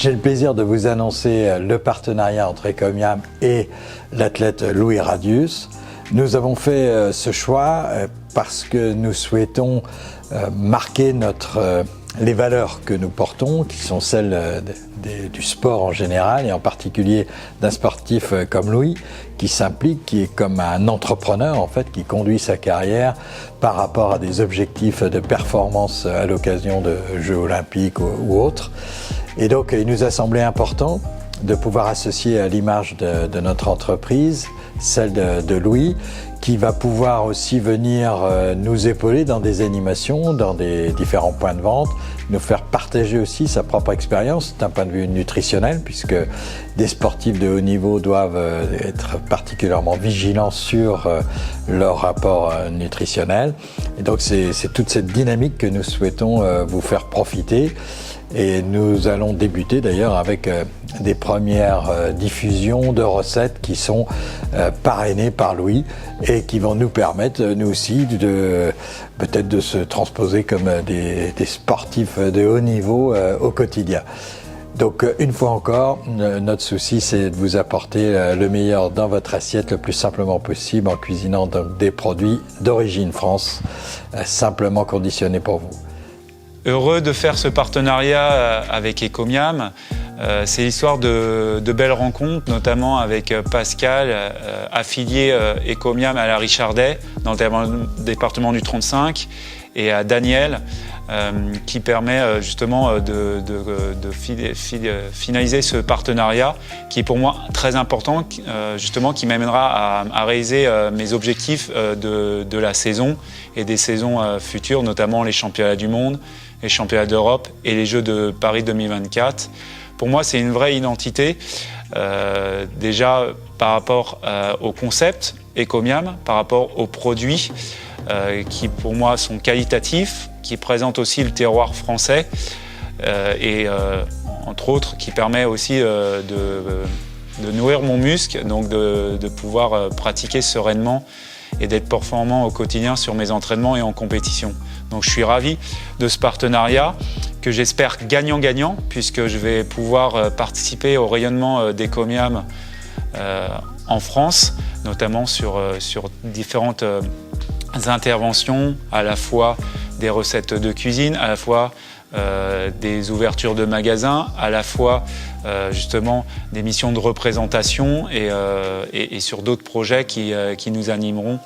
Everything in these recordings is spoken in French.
J'ai le plaisir de vous annoncer le partenariat entre Ecomiam et l'athlète Louis Radius. Nous avons fait ce choix parce que nous souhaitons marquer les valeurs que nous portons, qui sont celles du sport en général et en particulier d'un sportif comme Louis, qui s'implique, qui est comme un entrepreneur en fait, qui conduit sa carrière par rapport à des objectifs de performance à l'occasion de Jeux olympiques ou autres. Et donc il nous a semblé important de pouvoir associer à l'image de notre entreprise, celle de Louis, qui va pouvoir aussi venir nous épauler dans des animations, dans des différents points de vente, nous faire partager aussi sa propre expérience d'un point de vue nutritionnel, puisque des sportifs de haut niveau doivent être particulièrement vigilants sur leur rapport nutritionnel. Et donc c'est toute cette dynamique que nous souhaitons vous faire profiter. Et nous allons débuter d'ailleurs avec des premières diffusions de recettes qui sont parrainées par Louis et qui vont nous permettre, nous aussi, peut-être de se transposer comme des sportifs de haut niveau au quotidien. Donc une fois encore, notre souci c'est de vous apporter le meilleur dans votre assiette le plus simplement possible en cuisinant donc des produits d'origine France, simplement conditionnés pour vous. Heureux de faire ce partenariat avec Ecomiam. C'est l'histoire de belles rencontres, notamment avec Pascal, affilié Ecomiam à la Richardet, dans le département du 35, et à Daniel, qui permet justement de finaliser ce partenariat, qui est pour moi très important, justement qui m'amènera à réaliser mes objectifs de la saison et des saisons futures, notamment les championnats du monde, les championnats d'Europe et les Jeux de Paris 2024. Pour moi, c'est une vraie identité, déjà par rapport au concept Ecomiam, par rapport aux produits qui pour moi sont qualitatifs, qui présentent aussi le terroir français et entre autres qui permet aussi de nourrir mon muscle, donc de pouvoir pratiquer sereinement et d'être performant au quotidien sur mes entraînements et en compétition. Donc je suis ravi de ce partenariat que j'espère gagnant-gagnant, puisque je vais pouvoir participer au rayonnement d'Ecomiam en France, notamment sur différentes interventions, à la fois des recettes de cuisine, à la fois des ouvertures de magasins, à la fois justement des missions de représentation et sur d'autres projets qui nous animeront,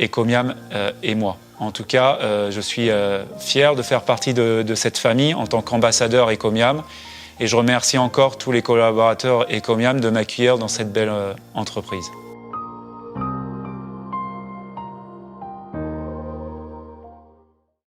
Ecomiam et moi. En tout cas, je suis fier de faire partie de cette famille en tant qu'ambassadeur Ecomiam et je remercie encore tous les collaborateurs Ecomiam de m'accueillir dans cette belle entreprise.